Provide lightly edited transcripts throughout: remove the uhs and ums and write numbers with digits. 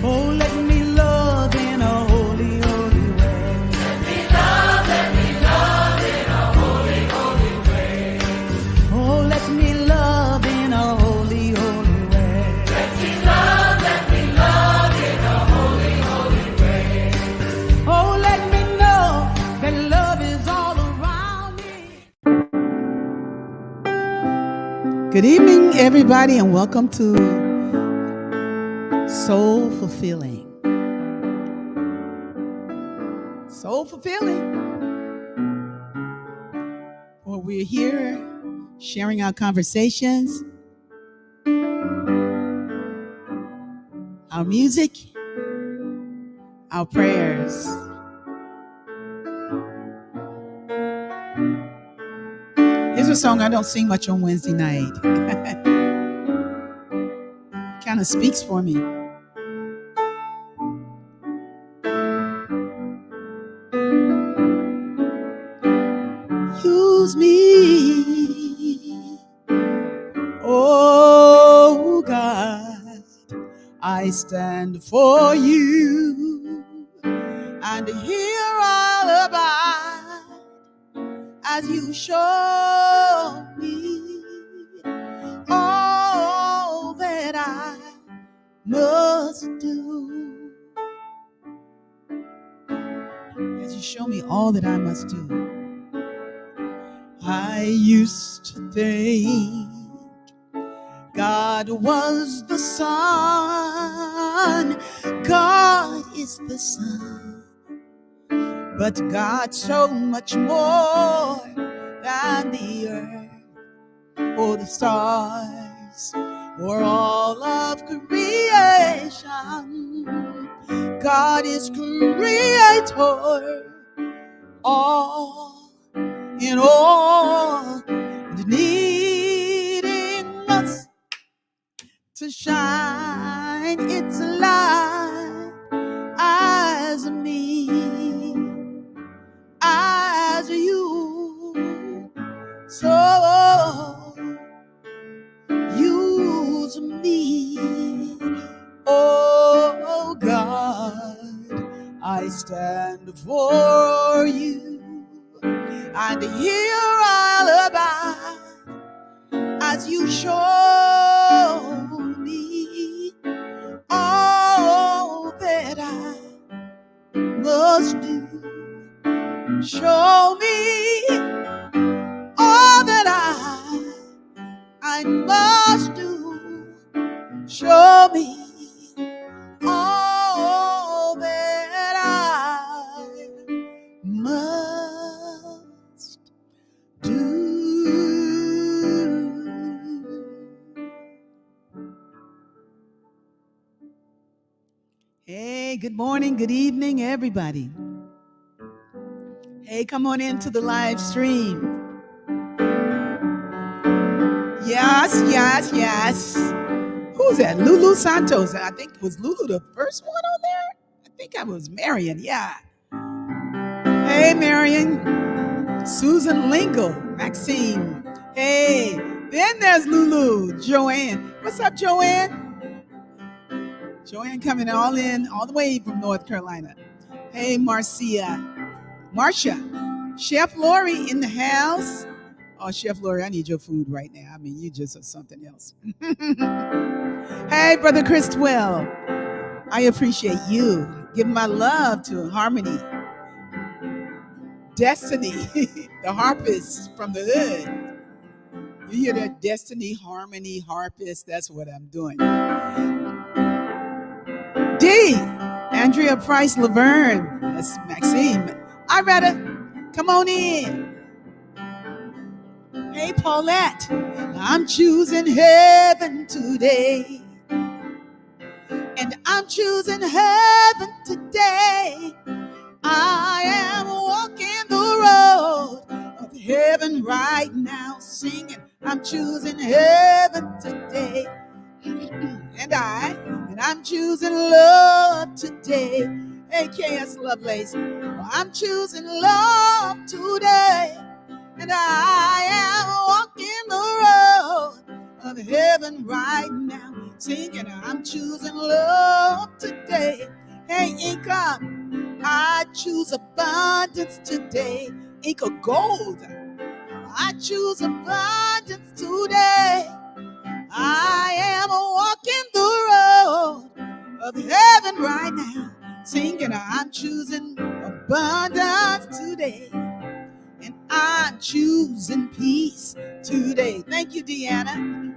Oh, let me love in a holy, holy way. Let me love in a holy, holy way. Oh, let me love in a holy, holy way. Let me love in a holy, holy way. Oh, let me know that love is all around me. Good evening, everybody, and welcome to Soul Fulfilling. Soul Fulfilling. Well, we're here sharing our conversations, our music, our prayers. Here's a song I don't sing much on Wednesday night. Kind of speaks for me. Use me, oh God, I stand for you, and here I'll abide as you show me all that I must do, as you show me all that I must do. I used to think God was the sun, God is the sun, but God's so much more than the earth or the stars or all of creation. God is creator, all in all, and needing us to shine its light as me, as you. So use me, oh God, I stand for you. And here I'll abide as you show me all that I must do. Show me all that I must do. Show me all that I must do. Hey, good morning, good evening, everybody. Hey, come on into the live stream. Yes, yes, yes. Who's that? Lulu Santos. I think was Lulu the first one on there? I think I was Marion. Yeah. Hey, Marion. Susan Lingle. Maxine. Hey. Then there's Lulu. Joanne. What's up, Joanne? Joanne coming all the way from North Carolina. Hey, Marsha. Chef Lori in the house. Oh, Chef Lori, I need your food right now. I mean, you just are something else. Hey, Brother Christwell. I appreciate you. Give my love to Harmony. Destiny, the harpist from the hood. You hear that? Destiny, Harmony, harpist. That's what I'm doing. D. Andrea Price Laverne. That's Maxine. I rather come on in. Hey, Paulette. I'm choosing heaven today. And I'm choosing heaven today. I am walking the road of heaven right now, singing, I'm choosing heaven today. And I'm choosing love today. Hey, KS Lovelace, I'm choosing love today. And I am walking the road of heaven right now. singing, I'm choosing love today. Hey, income, I choose abundance today. Ink of gold, I choose abundance today. I am walking the road of heaven right now, singing, I'm choosing abundance today. And I'm choosing peace today. Thank you, Deanna.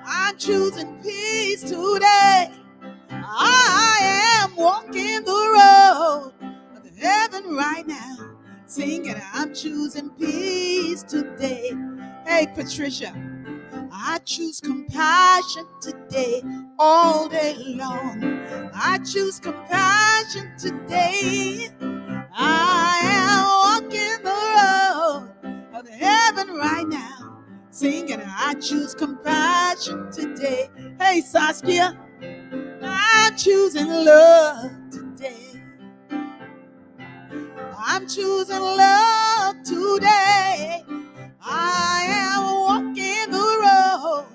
I'm choosing peace today. I am walking the road of heaven right now, singing, I'm choosing peace today. Hey, Patricia, I choose compassion today, all day long. I choose compassion today. I am walking the road of heaven right now, singing, I choose compassion today. Hey, Saskia, I'm choosing love today. I'm choosing love today. I am walking the road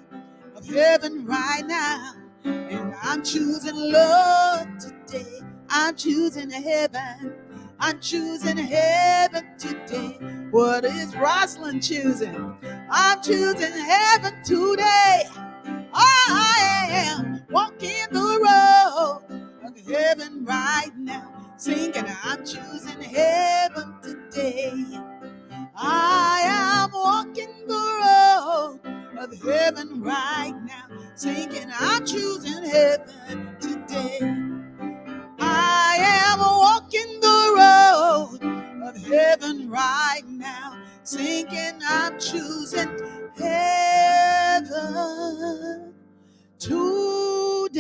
of heaven right now, and I'm choosing love today. I'm choosing heaven. I'm choosing heaven today. What is Rosalind choosing? I'm choosing heaven today. I am walking the road of heaven right now, singing, I'm choosing heaven today. I am walking the road of heaven right now, singing, I'm choosing heaven today. I am walking the road of heaven right now, singing, I'm choosing heaven today.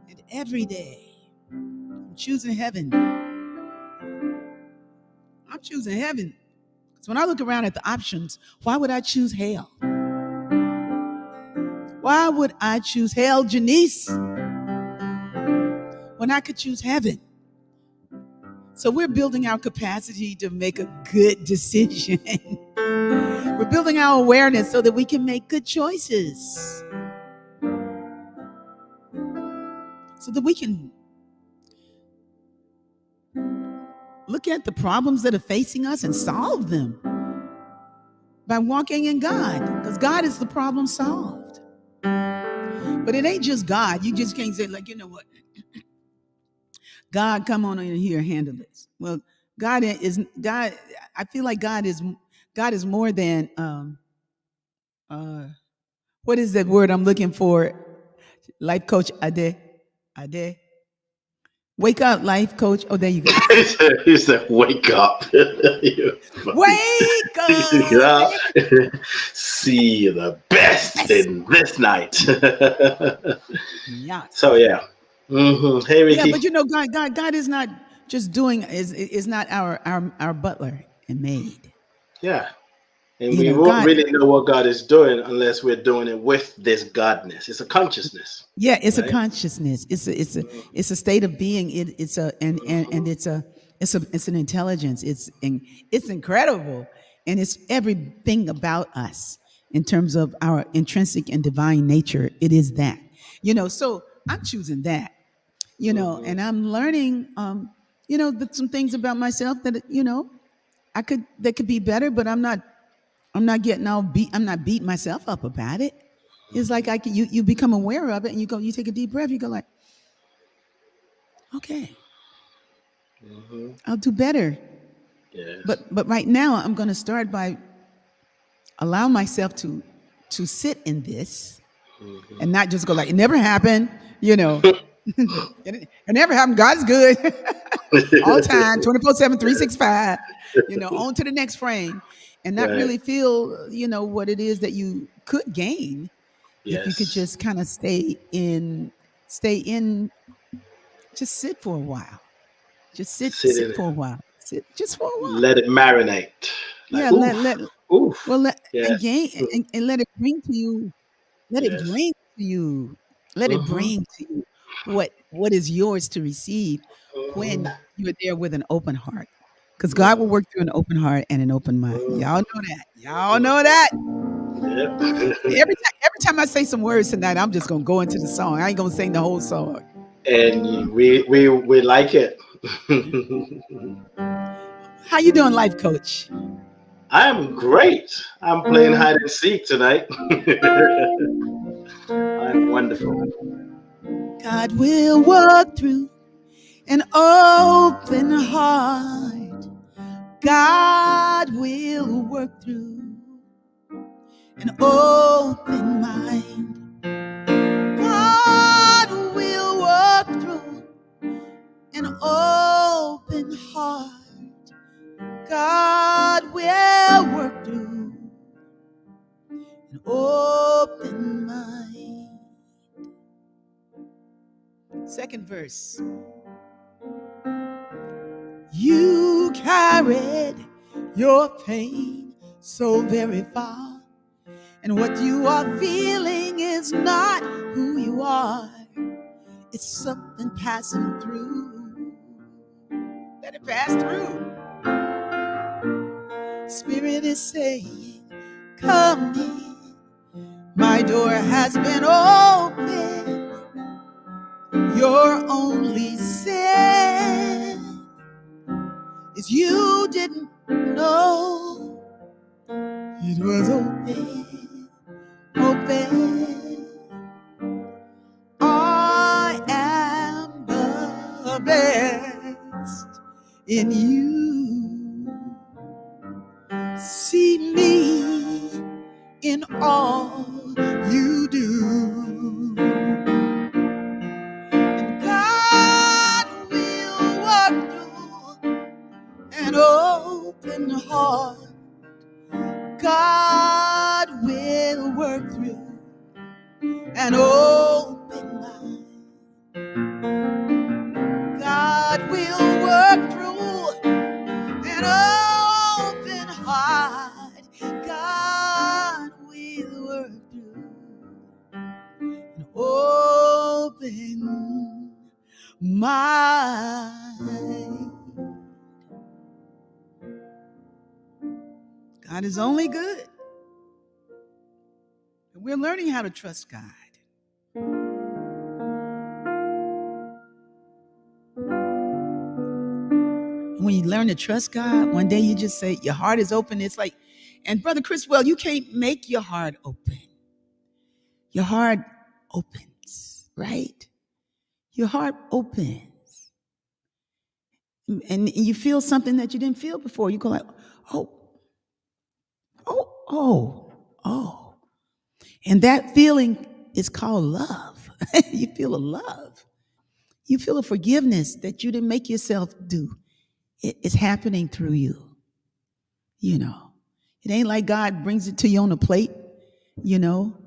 And every day, I'm choosing heaven. I'm choosing heaven. Because when I look around at the options, why would I choose hell? Why would I choose hell, Janice, when I could choose heaven? So we're building our capacity to make a good decision. We're building our awareness so that we can make good choices. So that we can look at the problems that are facing us and solve them by walking in God, because God is the problem solved. But it ain't just God. You just can't say, like, you know what? God, come on in here, handle this. Well, God is God. I feel like God is more than what is that word I'm looking for? Life coach Ade. Ade. Wake up, life coach. Oh, there you go. He said, "Wake up! Wake up! See the best in this night." Yeah. So yeah. Hey, Yeah, Rickie. but you know, God is not just doing is not our butler and maid. Yeah. And You we know, won't God. really know what God is doing unless we're doing it with this godness. It's a consciousness, Yeah, it's a right? consciousness. It's a state of being. It's a and it's an intelligence. It's incredible, and it's everything about us in terms of our intrinsic and divine nature. It is that, So I'm choosing that, and I'm learning, some things about myself that that could be better, but I'm not getting all beat. I'm not beating myself up about it. It's like you become aware of it, and you take a deep breath. You go like, okay, I'll do better. Yes. But right now, I'm going to start by allowing myself to sit in this and not just go like, it never happened. It never happened. God's good all time, 24/7, 365. On to the next frame, and not Right. really feel what it is that you could gain if you could Yes. just kind of stay in, just sit for a while. Just Sit sit in it. for a while. Sit just for a while. Let it marinate. Yeah, Like oof, oof. and Yes. gain and let it bring to you. Let it Yes. bring to you. Let it bring to you what is yours to receive when you're there with an open heart. Because God will work through an open heart and an open mind. Y'all know that. Y'all know that. Yep. Every time I say some words tonight, I'm just gonna go into the song. I ain't gonna sing the whole song. And we like it. How you doing, life coach? I'm great. I'm playing hide and seek tonight. I'm wonderful. God will walk through an open heart. God will work through an open mind. God will work through an open heart. God will work through an open mind. Second verse. You carried your pain so very far, and what you are feeling is not who you are. It's something passing through. Let it pass through. Spirit is saying, come in. My door has been open. Your only sin is you didn't know it was open, open. I am the best in you. See me in all you do. And God will work through an open heart. God will work through an open mind. God will work through an open heart. God will work through an open mind. God is only good. And we're learning how to trust God. When you learn to trust God, one day you just say, your heart is open. It's like, and Brother Chris, well, you can't make your heart open. Your heart opens, right? Your heart opens. And you feel something that you didn't feel before. You go like, oh, oh, oh, oh. And that feeling is called love. You feel a love. You feel a forgiveness that you didn't make yourself do. It's happening through you. You know, it ain't like God brings it to you on a plate, you know,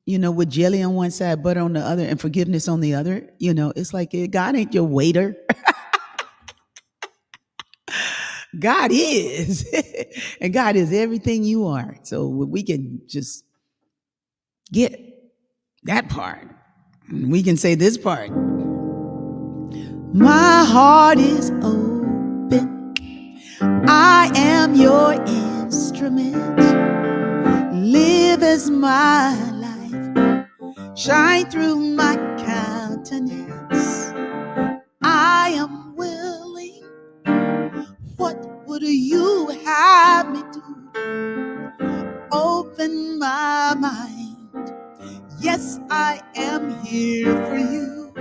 with jelly on one side, butter on the other, and forgiveness on the other. You know, it's like God ain't your waiter. God is. And God is everything you are. So we can just get that part. We can say this part. My heart is open. I am your instrument. Live as my life. Shine through my countenance. I am willing. What would you have me do? Open my mind. Yes, I am here for you.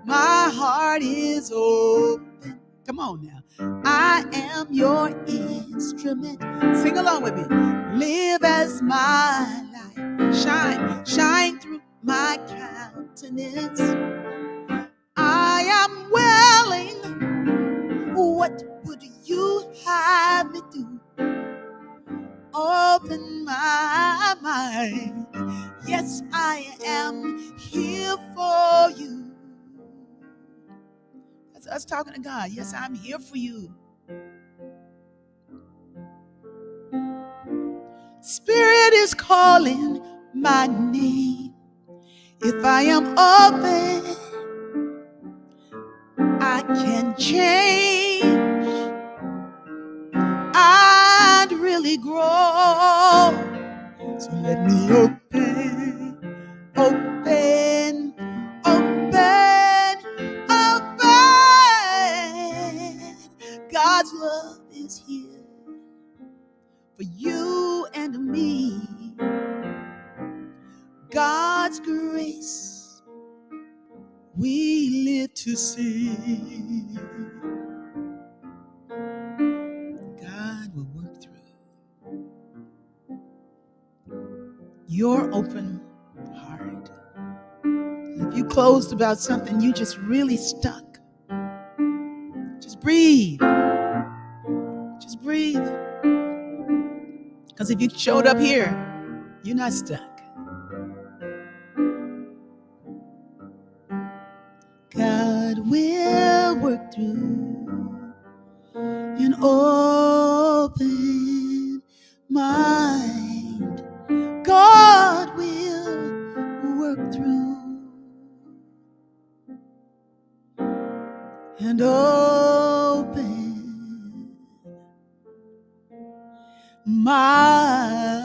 My heart is open. Come on now. I am your instrument. Sing along with me. Live as my light. Shine through my countenance. I am willing. What would you have me do? Open my mind. Yes, I am here for you. That's us talking to God. Yes, I'm here for you. Spirit is calling my name. If I am open, I can change and really grow. So let me open, open, open, open. God's love is here for you and me. God's grace we live to see. God will work through your open heart. If you closed about something, you just really stuck. Just breathe. Just breathe. Because if you showed up here, you're not stuck. God will work through an open mind. God will work through and open mind.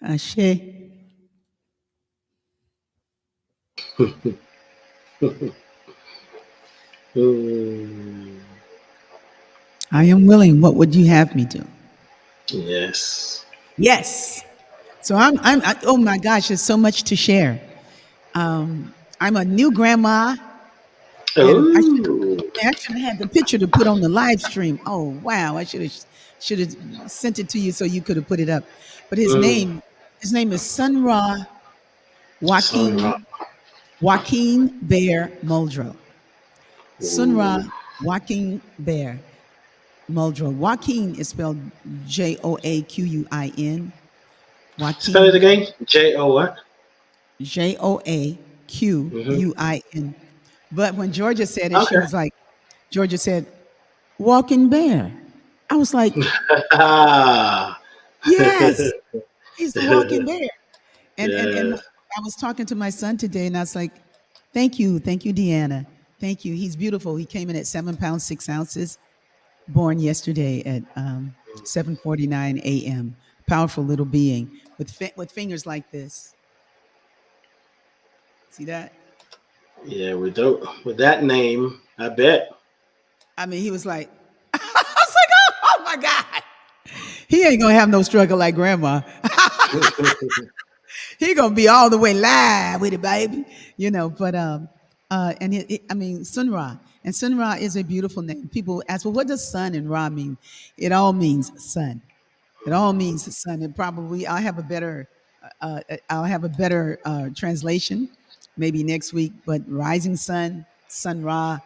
Ashe. I am willing. What would you have me do? Yes. Yes. So oh my gosh, there's so much to share. I'm a new grandma, and Oh. I should have had the picture to put on the live stream. Oh wow, I should have sent it to you so you could have put it up. But Mm. his name is Sun Ra Sun Ra. Joaquin Bear Muldrow. Sun Ra Ooh. Joaquin Bear Muldrow. Joaquin is spelled Joaquin. Spell it Joaquin, again. J-O what? Mm-hmm. Joaquin. But when Georgia said it, she Okay. was like, Georgia said, walking bear. I was like, Ah. yes, he's the walking bear. And Yeah. I was talking to my son today, and I was like, thank you, Deanna. Thank you. He's beautiful. He came in at 7 pounds, 6 ounces, born yesterday at 7:49 a.m. Powerful little being with fingers like this. See that? Yeah, with that name, I bet. I mean, he was like, I was like, oh my God. He ain't gonna have no struggle like grandma. He gonna be all the way live with it, baby. But and I mean, Sun Ra, and Sun Ra is a beautiful name. People ask, well, what does Sun and Ra mean? It all means sun. It all means sun. And probably I'll have a better translation maybe next week. But rising sun, Sun Ra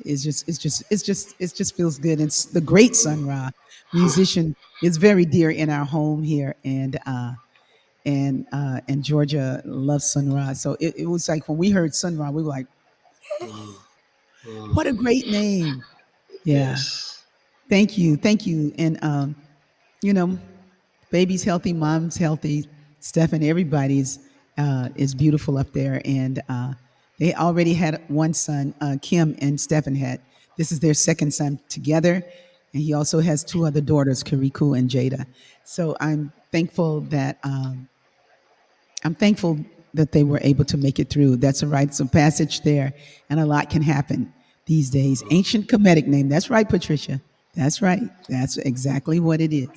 is just feels good. And the great Sun Ra musician is very dear in our home here, and Georgia loves Sun Ra. So it was like when we heard Sun Ra, we were like, Mm, mm. what a great name. Yeah. Yes. Thank you. And you know, baby's healthy, mom's healthy, Steph and everybody's is beautiful up there. And they already had one son, Kim and Stephen had. This is their second son together. And he also has two other daughters, Kariku and Jada. So I'm thankful that they were able to make it through. That's a rites of passage there, and a lot can happen these days. Ancient Kemetic name. That's right, Patricia. That's right. That's exactly what it is.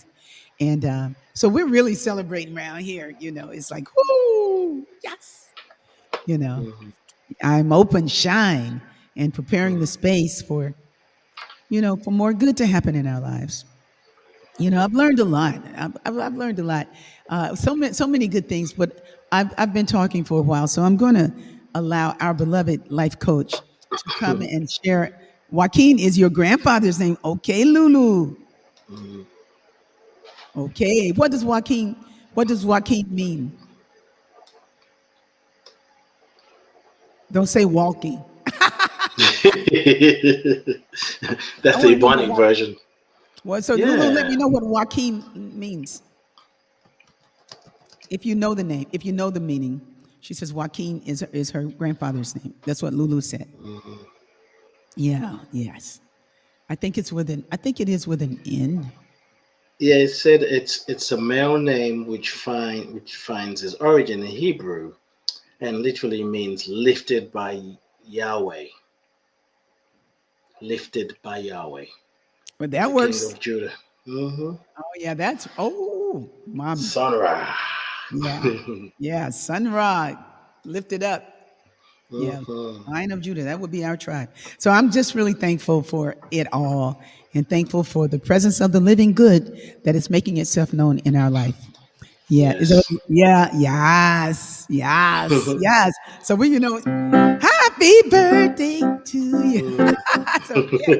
And so we're really celebrating around here. It's like, whoo, yes. You know, Mhm. I'm open, shine, and preparing the space for more good to happen in our lives. I've learned a lot. I've learned a lot. So many good things. But I've been talking for a while, so I'm going to allow our beloved life coach to come and share. Joaquin is your grandfather's name. Okay, Lulu. Mhm. Okay. What does Joaquin mean? Don't say walking. I That's want the to know Ebonic version. so Lulu, let Yeah. me know what Joaquin means. If you know the name, if you know the meaning. She says Joaquin is her grandfather's name. That's what Lulu said. Mhm. Yeah, yes. I think it is with an N. Yeah, it said it's a male name which finds its origin in Hebrew and literally means lifted by Yahweh. Lifted by Yahweh. But He's that the king works. of Judah. Hmm. Oh yeah, mom. Sonra. Yeah. Yeah, Sun Ra, lift it up. Yeah. Hmm. Lion of Judah. That would be our tribe. So I'm just really thankful for it all and thankful for the presence of the living good that is making itself known in our life. Yeah. Yes. Yeah. Yes. Yes. Yes. So happy birthday to you. Mm. So yeah.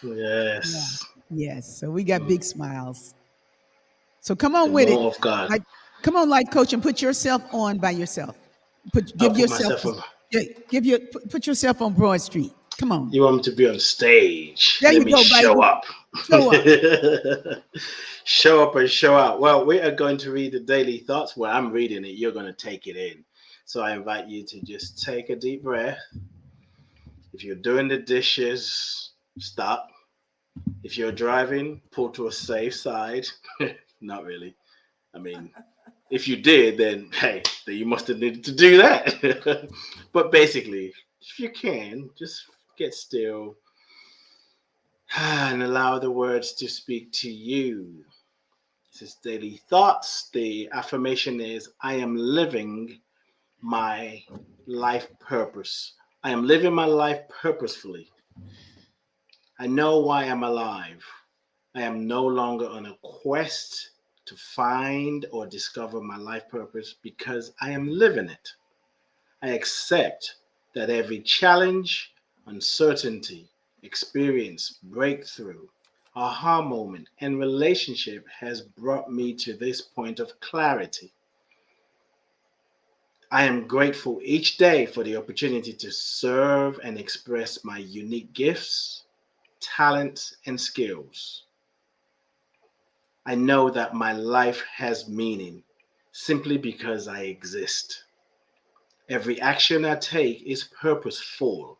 Yeah. Yes. Yes. So we got Mm. big smiles. So come The on with it. more of God. Like, come on, like coach, and put yourself on by yourself. I'll Give put yourself, myself on. yeah, put yourself on Broad Street. Come on. You want me to be on stage? There Let you me go, show baby. up. Show up. Show up and show out. Well, we are going to read the daily thoughts. Well, I'm reading it. You're going to take it in. So I invite you to just take a deep breath. If you're doing the dishes, stop. If you're driving, pull to a safe side. Not really. I mean, if you did, then hey, then you must have needed to do that. But basically, if you can, just get still and allow the words to speak to you. This is daily thoughts. The affirmation is I am living my life purpose. I am living my life purposefully. I know why I'm alive. I am no longer on a quest to find or discover my life purpose because I am living it. I accept that every challenge, uncertainty, experience, breakthrough, aha moment, and relationship has brought me to this point of clarity. I am grateful each day for the opportunity to serve and express my unique gifts, talents, and skills. I know that my life has meaning simply because I exist. Every action I take is purposeful.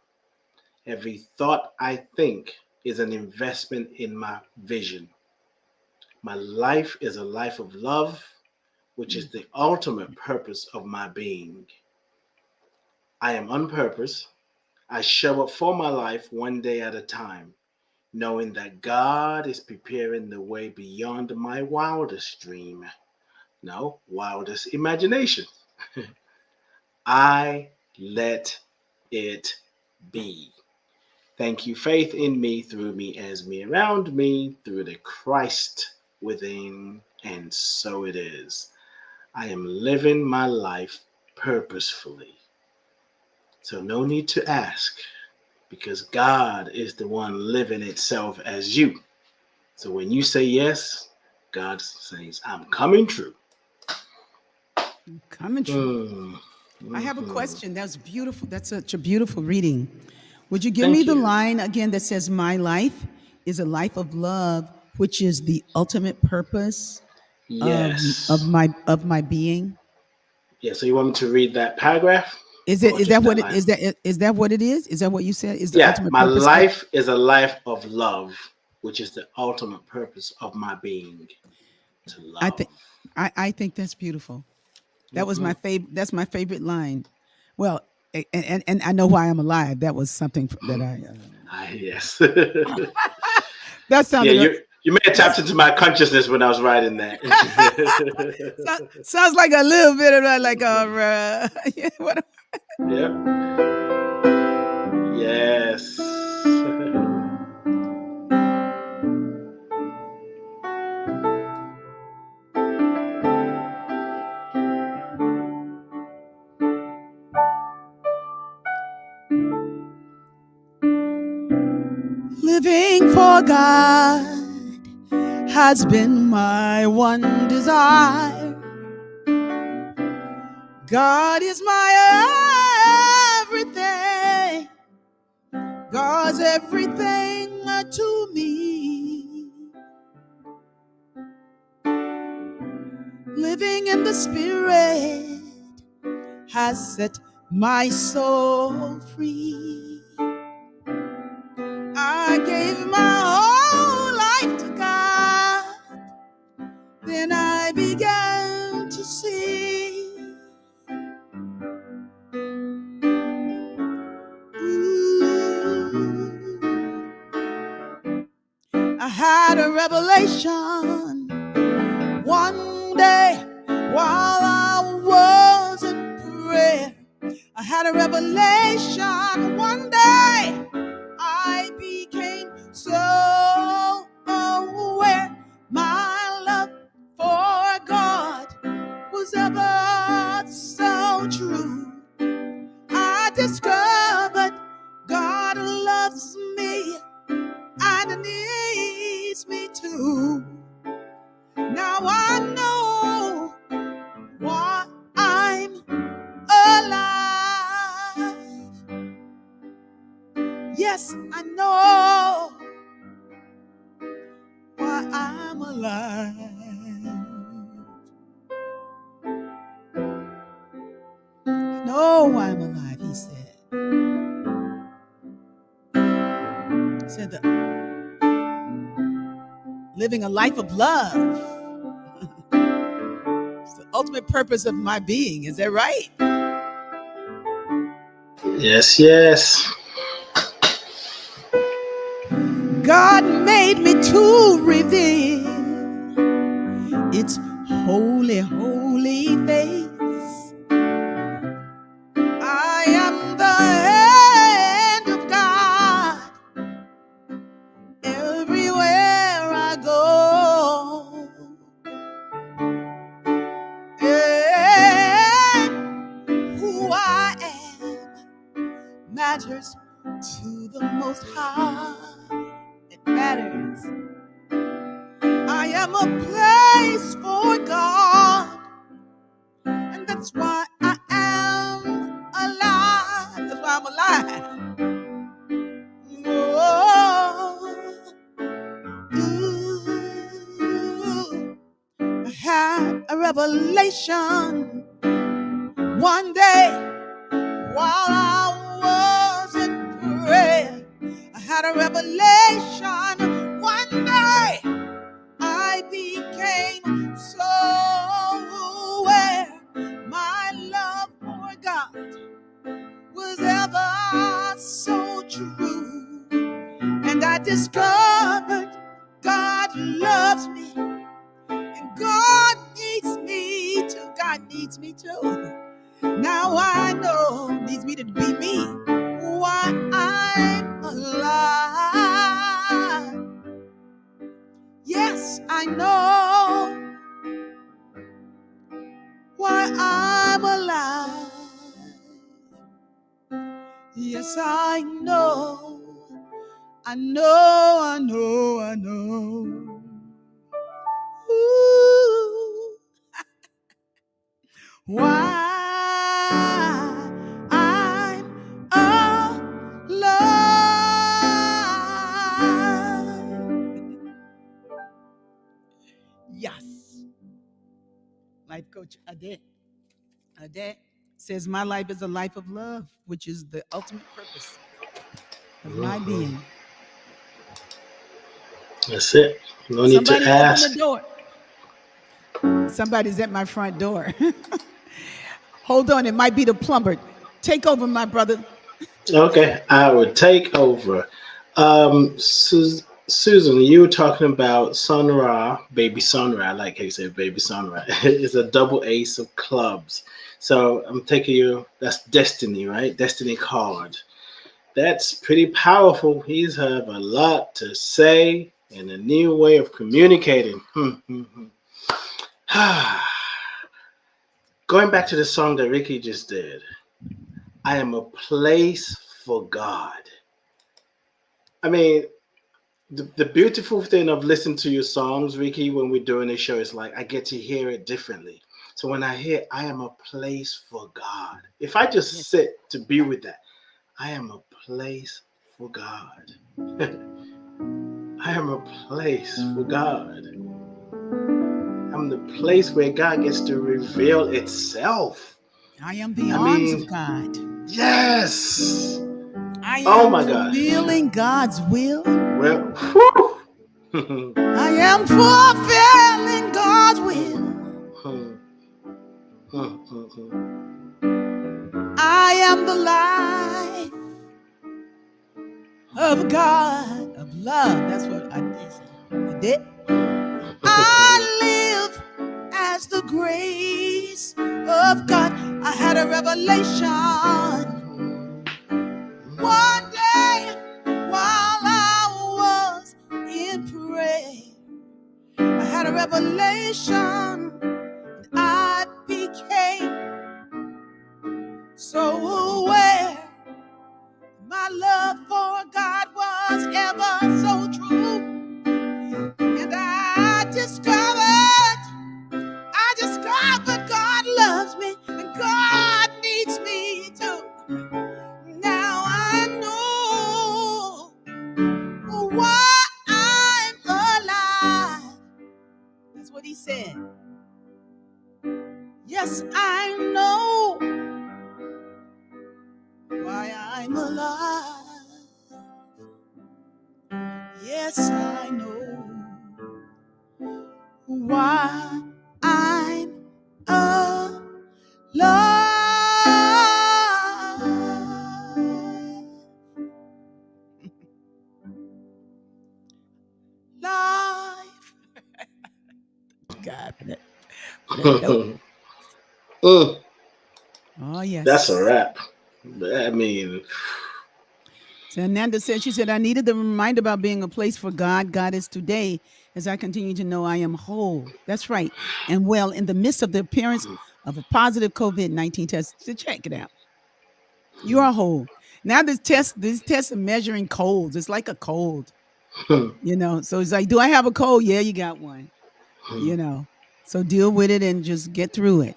Every thought I think is an investment in my vision. My life is a life of love, which is the ultimate purpose of my being. I am on purpose. I show up for my life one day at a time, knowing that God is preparing the way beyond my wildest dream. No, wildest imagination. I let it be. Thank you, faith in me, through me, as me, around me, through the Christ within, and so it is. I am living my life purposefully. So, no need to ask because God is the one living itself as you. So, when you say yes, God says, I'm coming true. Coming true. Mm, I have a mhm. question. That's beautiful. That's such a beautiful reading. Would you give me Thank the you. line again that says, "My life is a life of love, which is the ultimate purpose of of Yes. my of my being"? Yeah, so you want me to read that paragraph Is it or is just that that what it line? is that what it is? Is that what you said? Is the Yeah, ultimate my purpose of? life is a life of love, which is the ultimate purpose of my being to I love. think I think that's beautiful. That was Hmm. my favorite. That's my favorite line. Well, and I know why I'm alive. That was something that I. Ah, yes. That Yeah, sounded. You may have tapped into my consciousness when I was writing that. Sounds like a little bit of like what? Yep. Yes. Living for God has been my one desire. God is my everything. God's everything to me. Living in the Spirit has set my soul free. I gave my whole life to God. Then I began to see. I had a revelation one day while I was in prayer. I had a revelation one day. I became so aware. My love for God was ever so true. I discovered God loves me and needs me too. Now I know why I'm alive. Yes, I know why I'm alive. I know why I'm alive, he said. He said that living a life of love is the ultimate purpose of my being. Is that right? Yes, yes. God made me to reveal its holy, holy face. I am the hand of God everywhere I go. And who I am matters to the Most High. It matters. I am a place for God, and that's why I am alive. That's why I'm alive. Ooh, I had a revelation one day while I was in prayer. I had a revelation one day. I became so aware. My love for God was ever so true. And I discovered God loves me. And God needs me too. God needs me too. Now I know, needs me to be me. Why I'm alive. Yes, I know why I'm alive. Yes, I know. I know, I know, I know. Ooh, why I'm alive. Yes. Life Coach Ade says, my life is a life of love, which is the ultimate purpose of my being. That's it. No need Somebody to open the ask. door. Somebody's at my front door. Hold on, it might be the plumber. Take over, my brother. Okay, I will take over. Susan, you were talking about Sun Ra, baby Sun Ra. I like how you say baby Sun Ra. It's a double ace of clubs. So I'm taking you. That's destiny, right? Destiny card. That's pretty powerful. He's have a lot to say and a new way of communicating. Going back to the song that Rickie just did, I am a place for God. I mean, the beautiful thing of listening to your songs, Rickie, when we're doing this show is like I get to hear it differently. So when I hear I am a place for God, if I just Yes. sit to be with that, I am a place for God. I am a place for God. I'm the place where God gets to reveal itself. I am the I arms of mean, God. yes. I Oh am my gosh. fulfilling God's will. Well, whew. I am fulfilling God's will. I am the light of God, of love. That's what I did. I live as the grace of God. I had a revelation one day while I was in prayer. I had a revelation. I became so aware. My love for God was ever so true. And I discovered God loves me and God needs me too. Now I know why I'm alive. That's what he said. Yes, I know why I'm alive. Yes, I know why I'm alive. Life. God, for that note. Mm, Oh, that's a yes. wrap. I mean, So Nanda said, she said, I needed the reminder about being a place for God. God is today as I continue to know I am whole. That's right. And well, in the midst of the appearance of a positive COVID-19 test, to check it out. You are whole. Now these tests are measuring colds. It's like a cold, So it's like, do I have a cold? Yeah, you got one, you know. So deal with it and just get through it.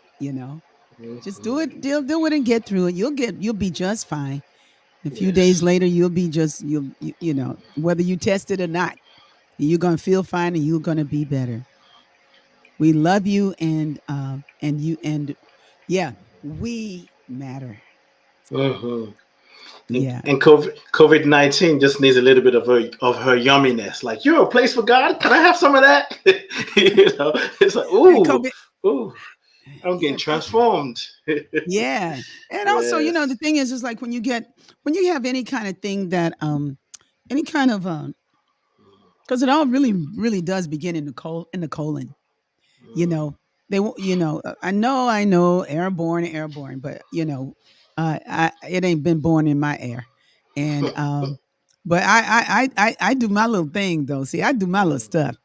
Just do it, deal with it and get through it. You'll be just fine. A few days yes. later, you'll be just whether you test it or not, you're gonna feel fine and you're gonna be better. We love you and yeah, we matter. hmm Yeah. And COVID-19 just needs a little bit of her yumminess. Like, you're a place for God. Can I have some of that? It's like, And ooh, COVID, ooh, I'm getting yeah, transformed. yeah. And also, Yes. the thing is like when you have any kind of thing that any kind of because it all really does begin in the colon. you know I know airborne, but it ain't been born in my air. And but I do my little thing though. See, I do my little stuff.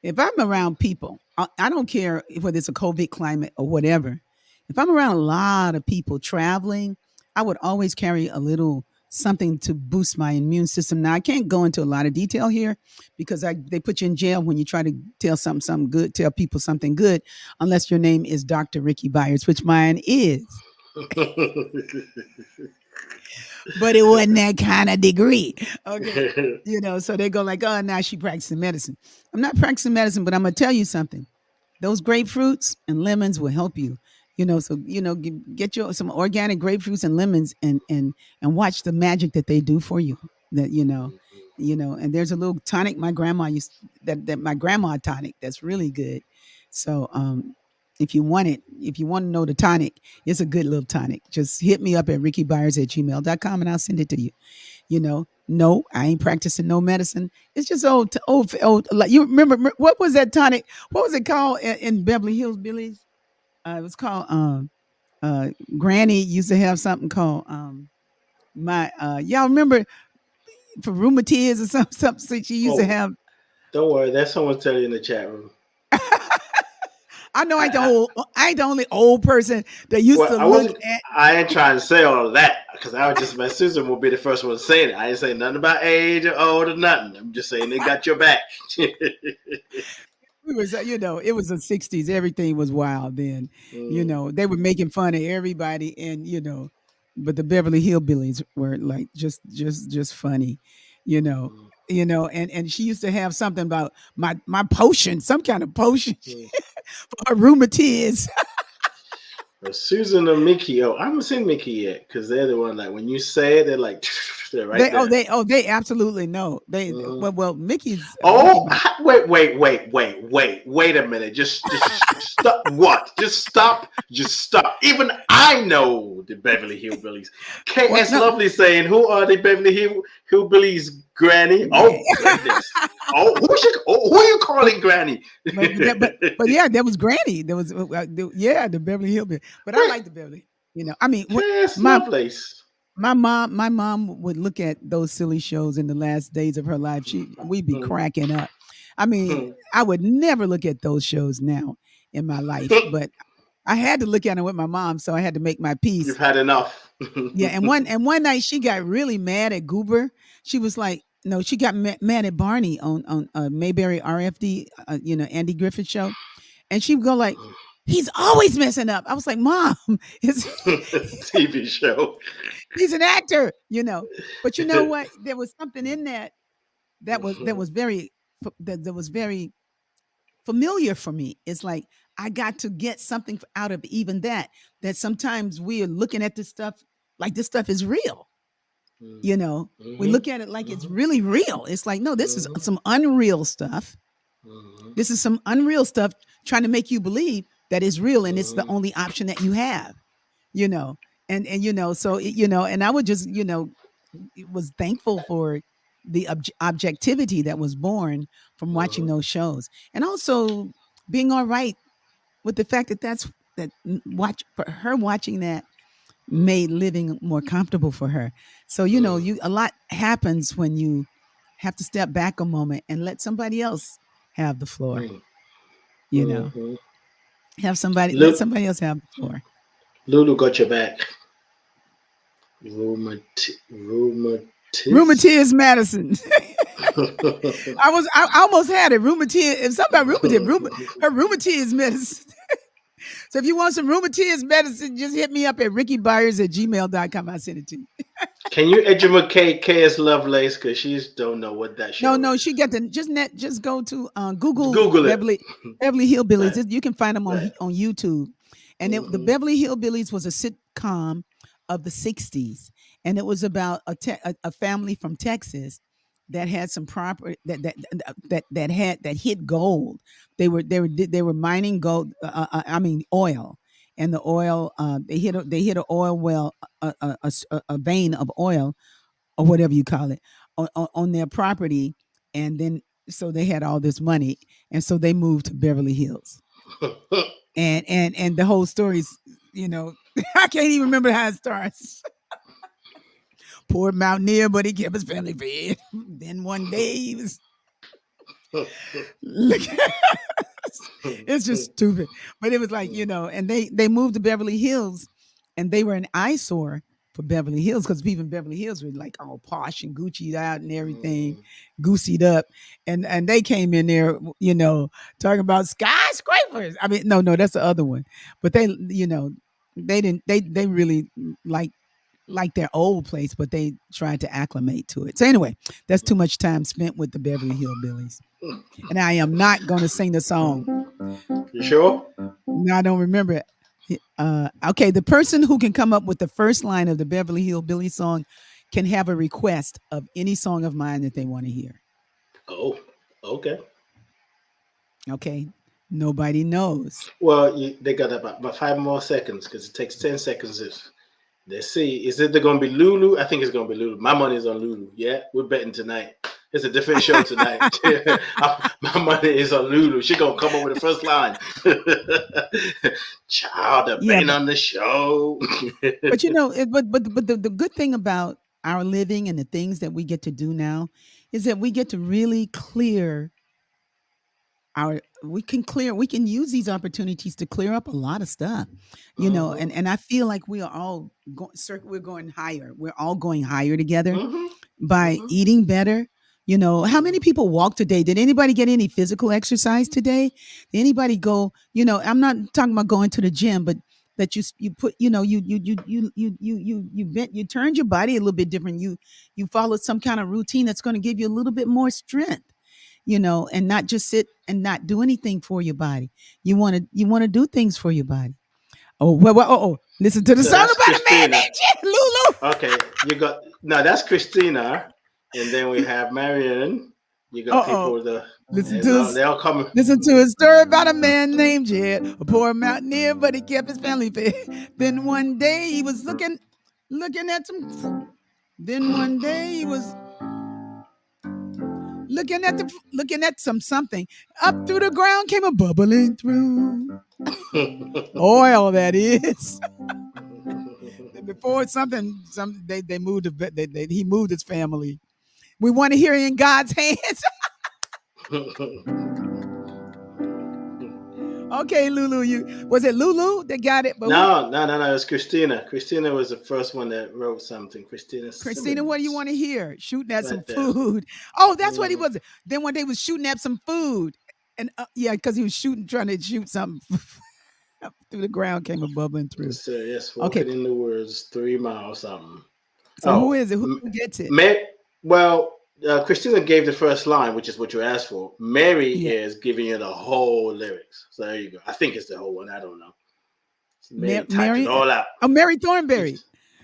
If I'm around people, I don't care whether it's a COVID climate or whatever. If I'm around a lot of people traveling, I would always carry a little something to boost my immune system. Now I can't go into a lot of detail here because they put you in jail when you try to tell people something good, unless your name is Dr. Rickie Byars, which mine is. But it wasn't that kind of degree. Okay. So they go like, oh, now she practicing medicine. I'm not practicing medicine, but I'm gonna tell you something. Those grapefruits and lemons will help you. So get your some organic grapefruits and lemons and watch the magic that they do for you. That and there's a little tonic my grandma used that my grandma tonic that's really good. So if you want to know the tonic, it's a good little tonic. Just hit me up at rickiebyars@gmail.com and I'll send it to you. No, I ain't practicing no medicine. It's just old. Like you remember what was that tonic? What was it called in Beverly Hills Billies? It was called uh Granny used to have something called my y'all remember for rheumatiz or something she used to Oh, have. don't worry. That's someone telling you in the chat room. I know I, I, I ain't the only old person that used well, to I look wasn't. at. I ain't trying to say all of that because I was just my sister will be the first one saying it. I ain't saying nothing about age or old or nothing. I'm just saying they got your back. We was, it was the '60s. Everything was wild then. Mm, They were making fun of everybody, and but the Beverly Hillbillies were like just funny, you know. mm, And she used to have something about my potion, some kind of potion mm. for her rheumatiz. Well, Susan and Mickey. Oh, I haven't seen Mickey yet because they're the one like when you say it, they're like they're right there. They absolutely know. Hmm. Well, Mickey Oh, might. wait a minute. Just stop. What? Just stop. Even I know the Beverly Hillbillies. Well, KS no, Lovely saying, "Who are the Hillbillies, Granny?" Oh goodness. Who are you calling Granny? but yeah, there was Granny. There was yeah, the Beverly Hillbillies. But I Wait, like the Beverly. I mean, KS my Lovelace. my mom would look at those silly shows in the last days of her life. We'd be cracking up. I mean, I would never look at those shows now in my life, but I had to look at them with my mom, so I had to make my You've peace. had enough. Yeah, and one night she got really mad at Goober. She was like, no, she got mad at Barney on Mayberry RFD, Andy Griffith show, and she would go like, "He's always messing up." I was like, "Mom, is TV show. he's an actor, But you know what? There was something in that was very that was very familiar for me. It's like I got to get something out of even that. That sometimes we are looking at this stuff like this stuff is real. We Hmm. look at it like it's Hmm. really real. It's like, no, this is Hmm. some unreal stuff. Hmm. This is some unreal stuff trying to make you believe that it's real and it's the Hmm. only option that you have. You know, so and I would just was thankful for the objectivity that was born from watching Hmm. those shows, and also being all right with the fact that watch for her watching that made living more comfortable for her. So you a lot happens when you have to step back a moment and let somebody else have the floor. Hmm. You know, Hmm. let somebody else have the floor. Lulu got your back. Rheumatiz. Rheumatiz medicine. I almost had it. Rheumatiz. If something about her rheumatiz medicine. So if you want some rheumatiz medicine, just hit me up at RickieByars@gmail.com. I'll send it to you. Can you educate KS Lovelace because she don't know what that No, show no, she is? got the just go to Google Google it. Beverly Hillbillies. Right. You can find them Right. on YouTube. And the Hmm. Beverly Hillbillies was a sitcom of the '60s, and it was about a family from Texas that had some property that hit gold. They were mining gold. I mean oil, and the oil they hit an oil well, a vein of oil or whatever you call it on their property, and then so they had all this money, and so they moved to Beverly Hills, and the whole story's I can't even remember how it starts. Poor mountaineer, but he kept his family fed. Then one day he was look. It's just stupid. But it was like, and they moved to Beverly Hills, and they were an eyesore for Beverly Hills because people in Beverly Hills were like all posh and Gucci'd out and everything, gooseyed up. And they came in there, talking about skyscrapers. I mean, no, that's the other one. But they didn't they really like their old place, but they tried to acclimate to it. So anyway, that's too much time spent with the Beverly Hillbillies. And I am not going to sing the song. You sure? No, I don't remember it. Okay, the person who can come up with the first line of the Beverly Hillbilly song can have a request of any song of mine that they want to hear. Oh, okay. Okay, nobody knows. Well, they got about 5 more seconds because it takes 10 seconds. Let's see. Is it going to be Lulu? I think it's going to be Lulu. My money is on Lulu. Yeah, we're betting tonight. It's a different show tonight. My money is on Lulu. She gonna come up with the first line. Child, they're Yeah, betting on the show. but the good thing about our living and the things that we get to do now is that we get to really clear our we can use these opportunities to clear up a lot of stuff, Mm-hmm. and I feel like we are all we're going higher. We're all going higher together Mm-hmm. by Mm-hmm. eating better. How Mm-hmm. many people walk today? Did anybody get any physical exercise today? Did anybody go? I'm not talking about going to the gym, but that you put you turned your body a little bit different. You followed some kind of routine that's going to give you a little bit more strength, and not just sit and not do anything for your body. You want to do things for your body. Oh, oh, listen to the So song that's about a man Christina. named Lulu. Okay, you got no. That's Christina, and then we have Marion. You got Uh-oh. people the Listen and to they his all coming. listen to a story about a man named Jed, a poor mountaineer, but he kept his family fed. Then one day he was looking at some. Then one day he was looking at something. Up through the ground came a bubbling through oil. That is. Before they moved. He moved his family. We want to hear it in God's hands. Okay, Lulu, was it Lulu that got it? But who? No. It was Christina. Christina was the first one that wrote something. Christina Christina, what do you Simmons, want to hear? Shooting at some right there. food. Oh, that's what he Mm-hmm. was. Then one day he was shooting at some food, and yeah, because he was trying to shoot something through the ground, came a bubbling through. So yes, Okay, walking in the woods, 3 miles something. so who Oh, is it? Who gets it? Well, Christina gave the first line, which is what you asked for. Mary Yeah, is giving you the whole lyrics. So there you go. I think it's the whole one. I don't know. Mary typed it Mary. all out. Oh, Mary Thornberry.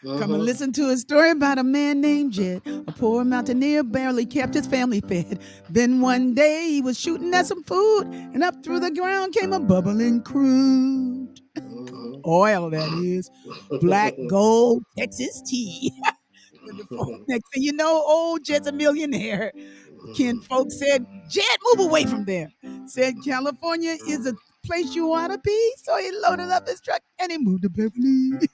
Come and Mm-hmm. listen to a story about a man named Jed, a poor mountaineer, barely kept his family fed. Then one day he was shooting at some food, and up through the ground came a bubbling crude oil. That is black gold Texas tea. Then before next thing you know, old Jed's a millionaire. Ken folks said, Jed, move away from there. Said California is a place you want to be. So he loaded up his truck and he moved to Beverly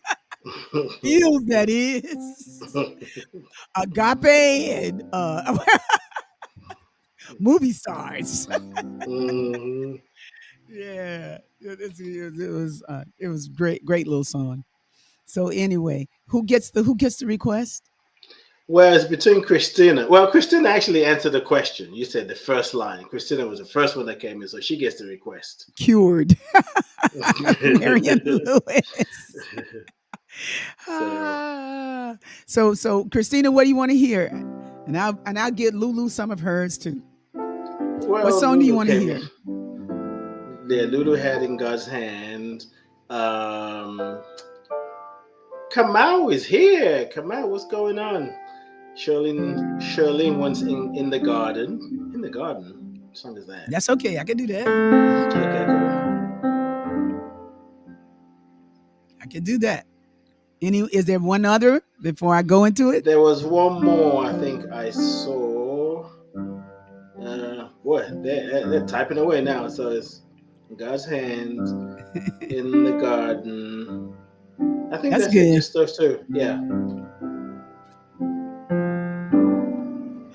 Hills. That is agape and movie stars. Mhm. Yeah, it was great little song. So anyway, who gets the request? Whereas between Christina, well, Christina actually answered the question. You said the first line. Christina was the first one that came in, so she gets the request. Cured. Marion Lewis. So, Ah. So Christina, what do you want to hear? And I'll get Lulu some of hers too. What well, song do you Lulu want to came in. hear? Yeah, Lulu had in God's hand. Um, Kamau is here. Kamau, what's going on? Shirlene wants in the garden. In the garden. What song is that? That's okay. I can do that. Okay, cool. I can do that. Is there one other before I go into it? There was one more I think I saw. Boy, they're typing away now. So it's God's hand in the garden. I think That's that's it. good. Just those two. Yeah.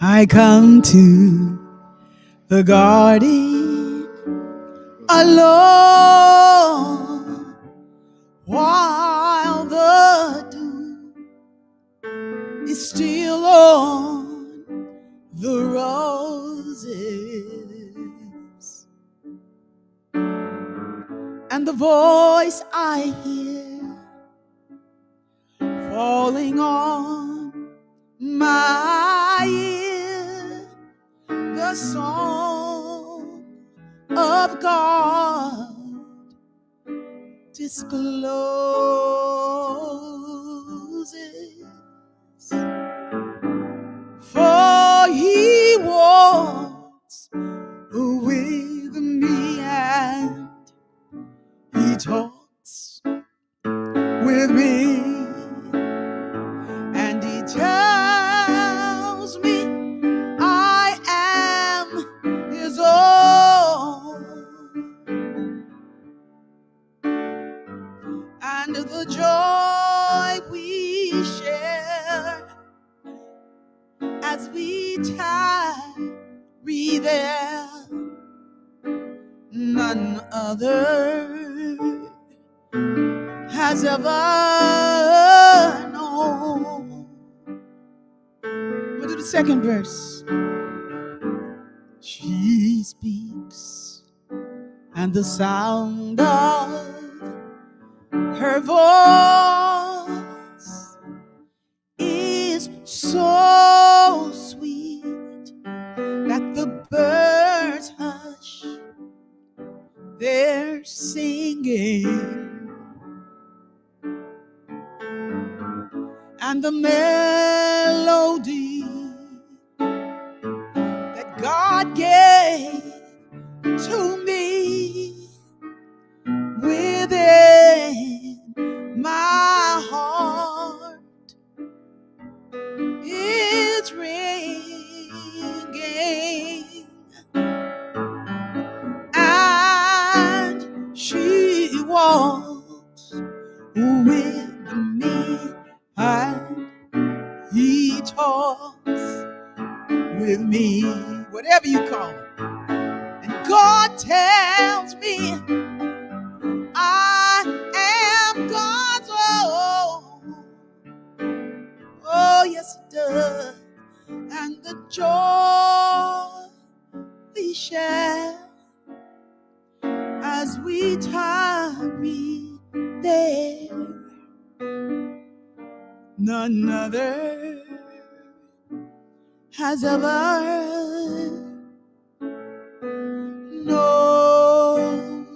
I come to the garden alone while the dew is still on the roses, and the voice I hear falling on my ear, the song of God discloses, for he walks with me and he talks with me and the joy we share as we tarry there. None other has ever known. We'll do the second verse. She speaks, and the sound of her voice is so sweet that the birds hush their singing, and the melody that God gave to me within my heart is ringing, and she walks with me, and he talks with me, whatever you call it. And God tells me I am God's own. Oh, yes, it does. And the joy we share as we tarry there, none other has ever known.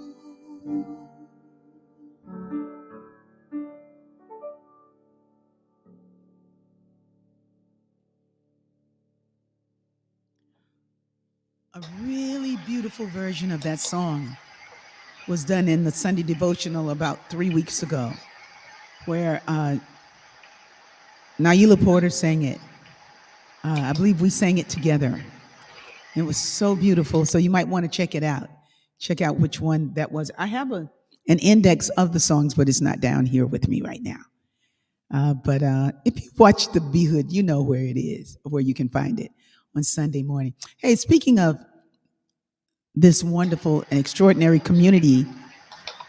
A really beautiful version of that song was done in the Sunday devotional about 3 weeks ago, where Naila Porter sang it. I believe we sang it together. It was so beautiful. So you might want to check it out. Check out which one that was. I have an index of the songs, but it's not down here with me right now. But if you watch the Be Hood, you know where it is, where you can find it on Sunday morning. Hey, speaking of this wonderful and extraordinary community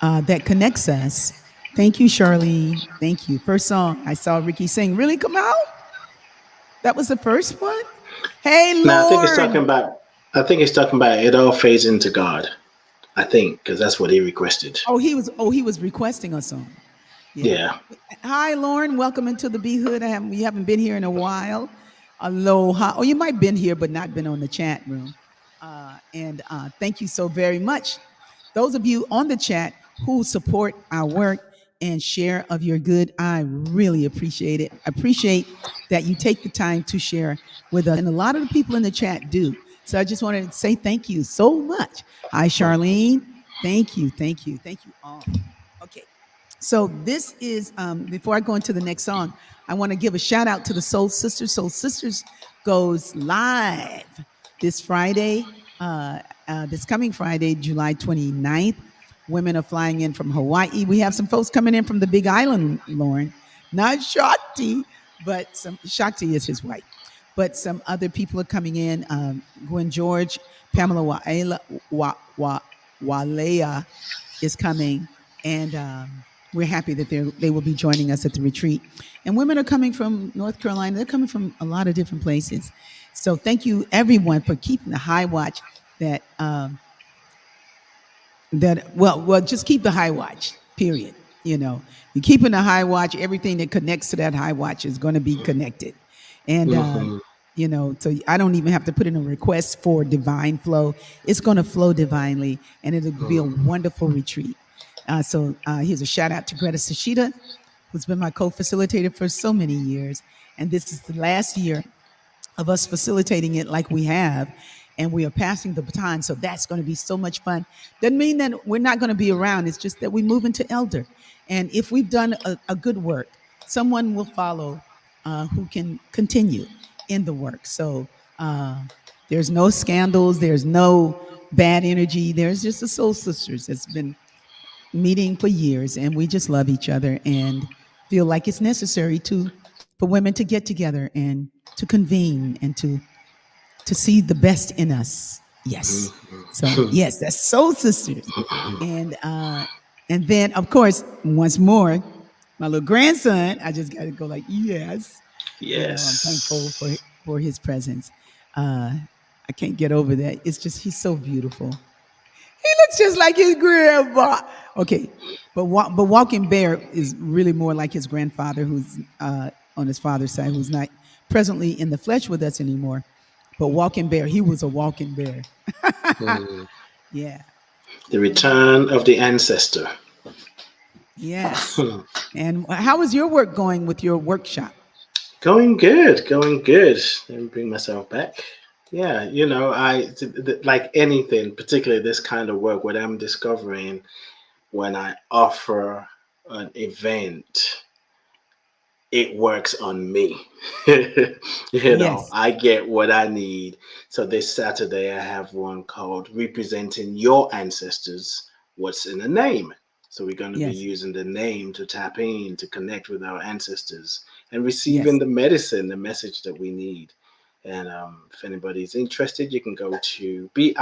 that connects us, thank you, Charlene. Thank you. First song I saw Rickie sing. Really come out? That was the first one? Hey, Lord. Now I think it's talking about it all fades into God. I think because that's what he requested. He was requesting a song. Yeah. Hi, Lauren. Welcome into the Be Hood. We haven't been here in a while. Aloha. Oh, you might have been here, but not been on the chat room. And thank you so very much. Those of you on the chat who support our work and share of your good, I really appreciate it. I appreciate that you take the time to share with us. And a lot of the people in the chat do. So I just wanted to say thank you so much. Hi, Charlene. Thank you. Thank you. Thank you all. Okay. So this is, before I go into the next song, I want to give a shout out to the Soul Sisters. Soul Sisters goes live this Friday, this coming Friday, July 29th. Women are flying in from Hawaii. We have some folks coming in from the Big Island, Lauren. Not Shakti, but Shakti is his wife. But some other people are coming in. Gwen George, Pamela Walea is coming. And we're happy that they will be joining us at the retreat. And women are coming from North Carolina. They're coming from a lot of different places. So thank you, everyone, for keeping the high watch just keep the high watch, period. You're keeping the high watch. Everything that connects to that high watch is going to be connected. And, so I don't even have to put in a request for divine flow. It's going to flow divinely, and it'll be a wonderful retreat. So here's a shout out to Greta Sashida, who's been my co-facilitator for so many years. And this is the last year of us facilitating it like we have. And we are passing the baton. So that's going to be so much fun. Doesn't mean that we're not going to be around. It's just that we move into elder. And if we've done a good work, someone will follow who can continue in the work. So there's no scandals. There's no bad energy. There's just the Soul Sisters. It's been meeting for years, and we just love each other and feel like it's necessary to for women to get together and to convene and to see the best in us. Yes. So yes, that's Soul Sisters. And then of course, once more, my little grandson, I just gotta go like, yes. I'm thankful Yes. for his presence. Uh I can't get over that. It's just he's so beautiful. He looks just like his grandpa. Okay, but Walking Bear is really more like his grandfather, who's on his father's side, who's not presently in the flesh with us anymore. But Walking Bear, he was a walking bear. Mm. Yeah. The Hmm. return of the ancestor. Yes. And how is your work going with your workshop? Going good, going good. Let me bring myself back. Yeah, like anything, particularly this kind of work, what I'm discovering when I offer an event, it works on me. Yes. I get what I need. So this Saturday, I have one called Representing Your Ancestors. What's in a name? So we're going to be Yes. using the name to tap in, to connect with our ancestors and receiving Yes. the medicine, the message that we need. And if anybody's interested, you can go to bit.ly.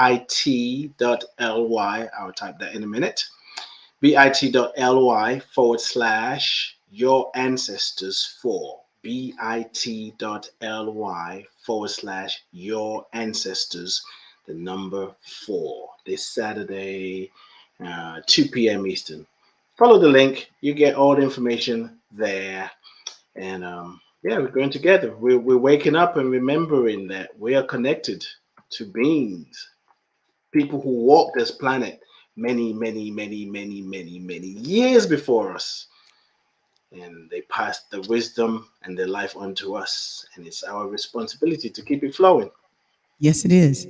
I'll type that in a minute. bit.ly/ your ancestors for bit.ly/ your ancestors, the number 4, this Saturday, 2 p.m. Eastern. Follow the link, you get all the information there. And yeah, we're going together. We're waking up and remembering that we are connected to beings, people who walk this planet many, many, many, many, many, many years before us. And they passed the wisdom and their life on to us. And it's our responsibility to keep it flowing. Yes, it is.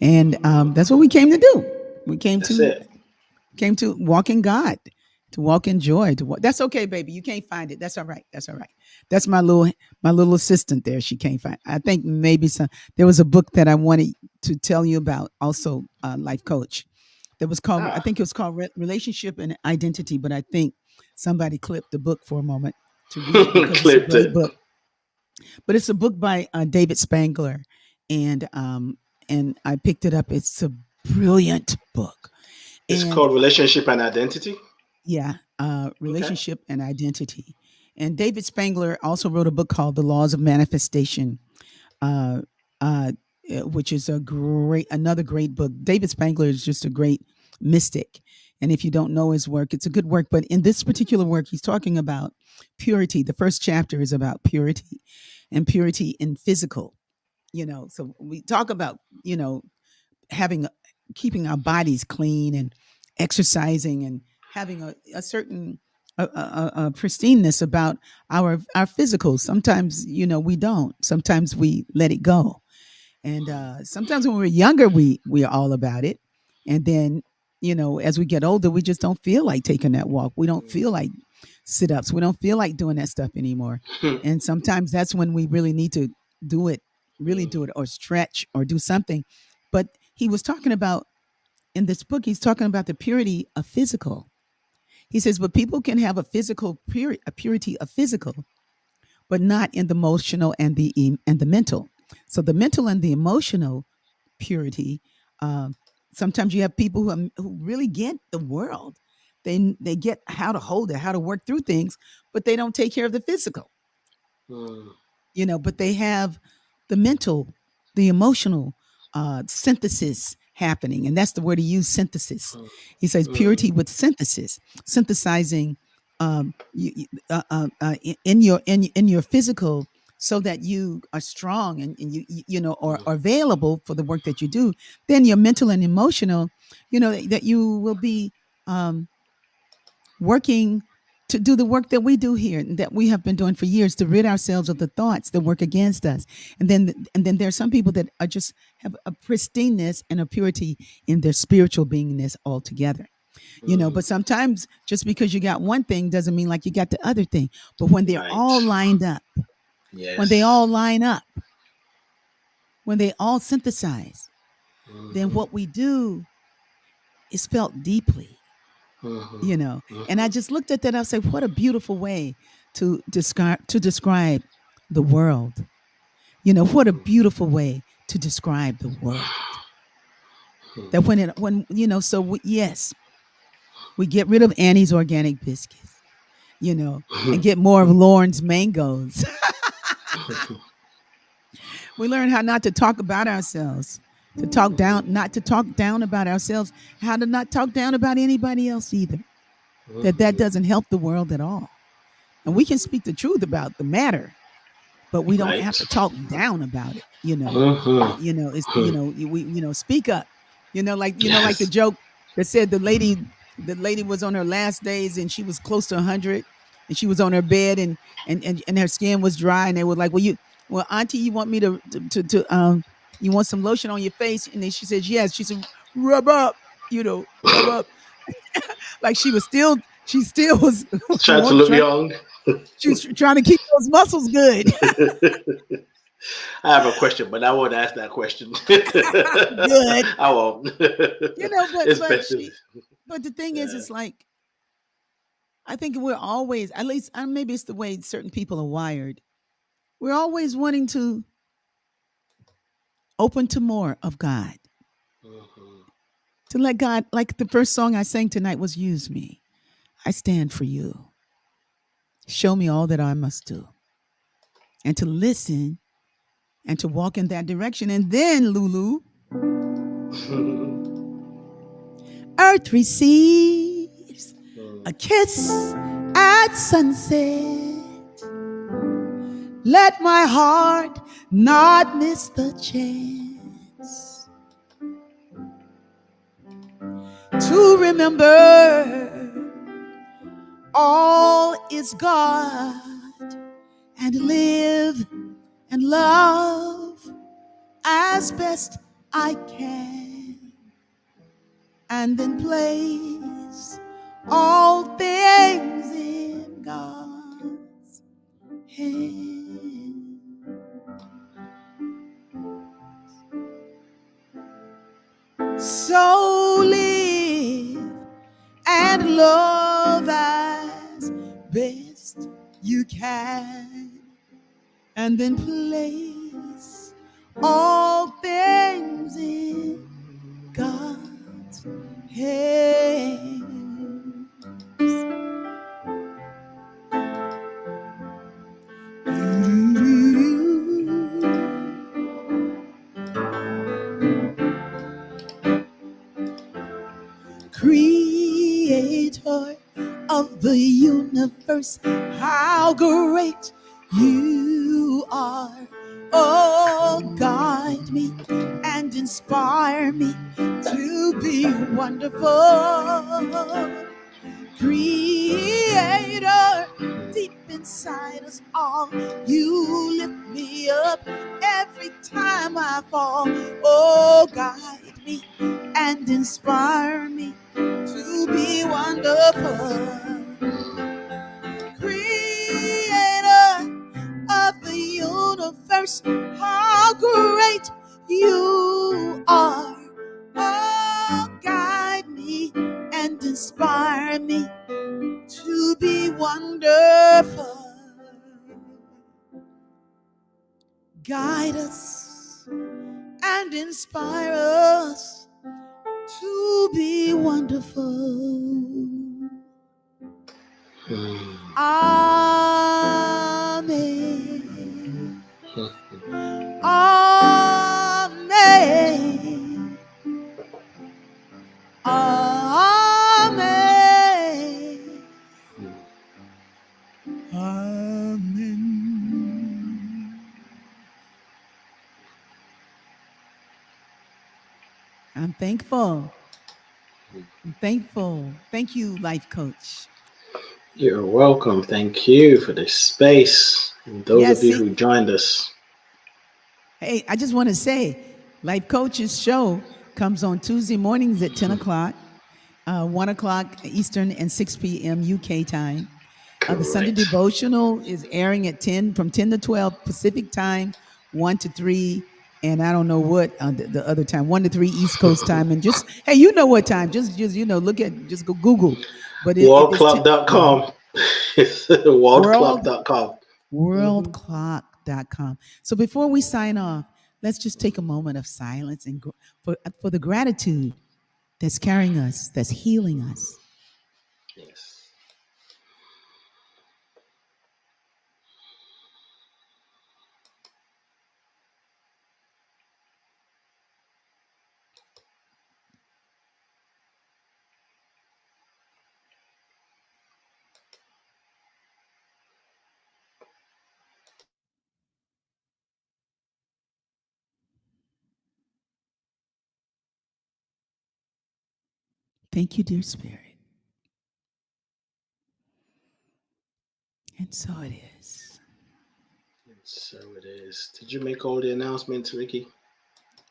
And that's what we came to do. We That's it. came to walk in God, to walk in joy. That's okay, baby. You can't find it. That's all right. That's all right. That's my little assistant there. She can't find. I think maybe some. There was a book that I wanted to tell you about. Also, life coach. That was called. I Ah, think it was called Relationship and Identity. But I think somebody clipped the book for a moment to read it because it's a clipped great it. book. But it's a book by David Spangler, and I picked it up. It's a brilliant book, It's and called Relationship and Identity. yeah, Okay. relationship and identity. And David Spangler also wrote a book called The Laws of Manifestation, uh, uh, which is another great book. David Spangler is just a great mystic. And if you don't know his work, it's a good work. But in this particular work, he's talking about purity. The first chapter is about purity and purity in physical. So we talk about, having keeping our bodies clean and exercising and having a certain a pristineness about our physicals. Sometimes we don't. Sometimes we let it go, and sometimes when we're younger, we are all about it, and then as we get older, we just don't feel like taking that walk. We don't feel like sit ups. We don't feel like doing that stuff anymore, and sometimes that's when we really need to do it, really do it, or stretch or do something. But he was talking about in this book, he's talking about the purity of physical. He says, but people can have a purity of physical, but not in the emotional and the mental. So the mental and the emotional purity. Um, Sometimes you have people who really get the world. They get how to hold it, how to work through things, but they don't take care of the physical. Mm, But they have the mental, the emotional synthesis happening. And that's the word he used, synthesis. mm, He says mm, purity with synthesis, synthesizing in your physical so that you are strong and or mm, are available for the work that you do. Then your mental and emotional, that you will be um, working to do the work that we do here and that we have been doing for years to rid ourselves of the thoughts that work against us. And then there are some people that are just have a pristineness and a purity in their spiritual beingness altogether. mm. But sometimes just because you got one thing doesn't mean like you got the other thing. But when they're Right. all lined up, when they Yes. all line up, when they all synthesize, then Hmm. what we do is felt deeply. you know. And I Mhm. just looked at that. I said, what a beautiful way to describe the world. You know, what a beautiful way to describe the world. That when so yes, we get rid of Annie's organic biscuits, and get more of Lauren's mangoes. We learn how not to talk about ourselves, to talk down, not to talk down about ourselves, how to not talk down about anybody else either. That doesn't help the world at all. And we can speak the truth about the matter, but we don't have Right. to talk down about it. Mhm. It's we speak up. Like the Yes. joke that said the lady was on her last days and she was close to 100, and she was on her bed, and her skin was dry, and they were like, well, auntie, you want me to you want some lotion on your face? And then she said yes. She said, rub up, rub up. Like she still was Trying to look trying, young. she was trying to keep those muscles good. I have a question, but I won't ask that question. Good. I won't. But It's but better. she but the thing is, Yeah. it's like, I think we're always, at least, maybe it's the way certain people are wired. We're always wanting to open to more of God, Mhm. to let God, like the first song I sang tonight was "Use Me." I stand for you. Show me all that I must do, and to listen and to walk in that direction. And then, Lulu, earth receives a kiss at sunset. Let my heart not miss the chance to remember all is God, and live and love as best I can, and then place all things in God's hand. So live and love as best you can, and then place all things in God's hands. Creator of the universe, how great you are. Oh, guide me and inspire me to be wonderful. Creator, deep inside us all, you lift me up every time I fall. Oh, guide me and inspire me to be wonderful. Creator of the universe, how great you are. Oh, guide me and inspire me to be wonderful. Guide us and inspire us to be wonderful. Amen. Amen. Amen. Amen. I'm thankful. I'm thankful. Thank you, life coach. You're welcome. Thank you for this space. And those of Yes, you see, who joined us. hey, I just want to say, Life Coach's show comes on Tuesday mornings at 10 o'clock, 1 o'clock Eastern, and 6 p.m. UK time. The Sunday Correct. devotional is airing at 10, from 10 to 12 Pacific time, 1 to 3 and I don't know what the other time, 1 to 3 East Coast time, and just hey, you know what time? Just look at just go Google, but it's Worldclock.com. It's world worldclock.com. Mm-hmm. worldclock.com. So before we sign off, let's just take a moment of silence and for the gratitude that's carrying us, that's healing us. Yes. Thank you, dear Spirit. And so it is. And so it is. Did you make all the announcements, Rickie?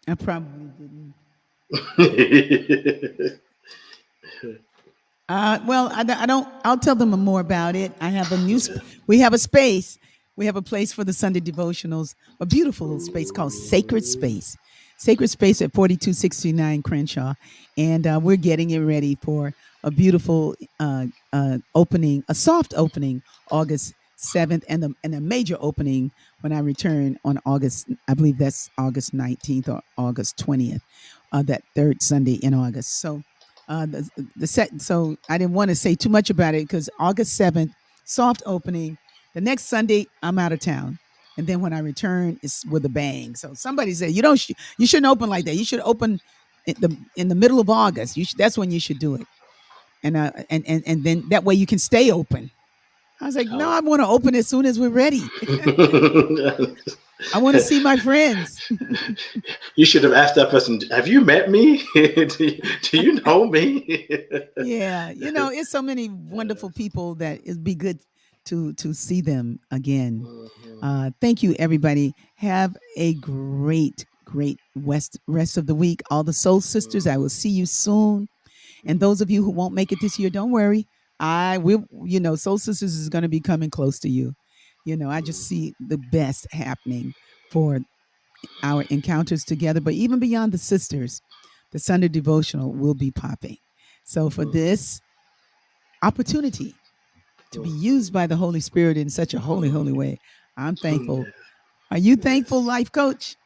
I probably didn't. Well, I don't. I'll tell them more about it. I have a new. We have a space. We have a place for the Sunday devotionals. A beautiful little space called Sacred Space. Sacred Space at 4269 Crenshaw, and we're getting it ready for a beautiful opening, a soft opening, August 7th, and a major opening when I return on August. I believe that's August 19th or August 20th, that third Sunday in August. So. So I didn't want to say too much about it because August 7th, soft opening. The next Sunday, I'm out of town. And then when I return, it's with a bang. So somebody said, you shouldn't open like that. You should open in the middle of August. That's when you should do it. And then that way you can stay open. I was like, no, I want to open as soon as we're ready. I want to see my friends. You should have asked that person, have you met me? do you know me? Yeah, it's so many wonderful people that it'd be good to see them again. Thank you, everybody. Have a great rest of the week. All the soul sisters, I will see you soon. And those of you who won't make it this year, don't worry. I will. Soul sisters is going to be coming close to you. I just see the best happening for our encounters together. But even beyond the sisters, the Sunday devotional will be popping. So for this opportunity to be used by the Holy Spirit in such a holy way, I'm thankful. Are you thankful, life coach?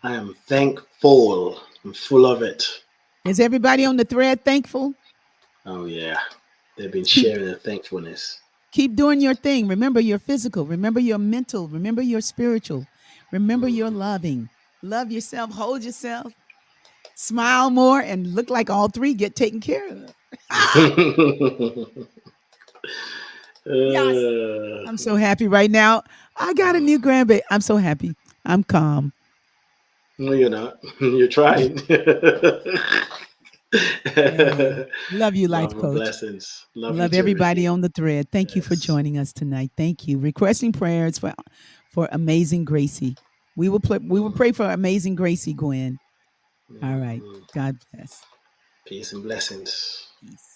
I am thankful. I'm full of it. Is everybody on the thread thankful? Oh, yeah. They've been sharing their thankfulness. Keep doing your thing. Remember your physical. Remember your mental. Remember your spiritual. Remember your loving. Love yourself. Hold yourself. Smile more and look like all three get taken care of. Yes. I'm so happy right now. I got a new grandbaby. I'm so happy. I'm calm. No, you're not. You're trying. Love you, life Love coach. Blessings. Love everybody on the thread. Thank you for joining us tonight. Thank you. Requesting prayers for Amazing Gracie. We will pray for Amazing Gracie, Gwen. All right. God bless. Peace and blessings. Peace.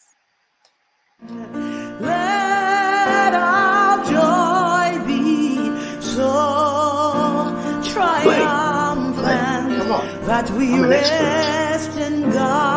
Let our joy be so triumphant that we rest in God.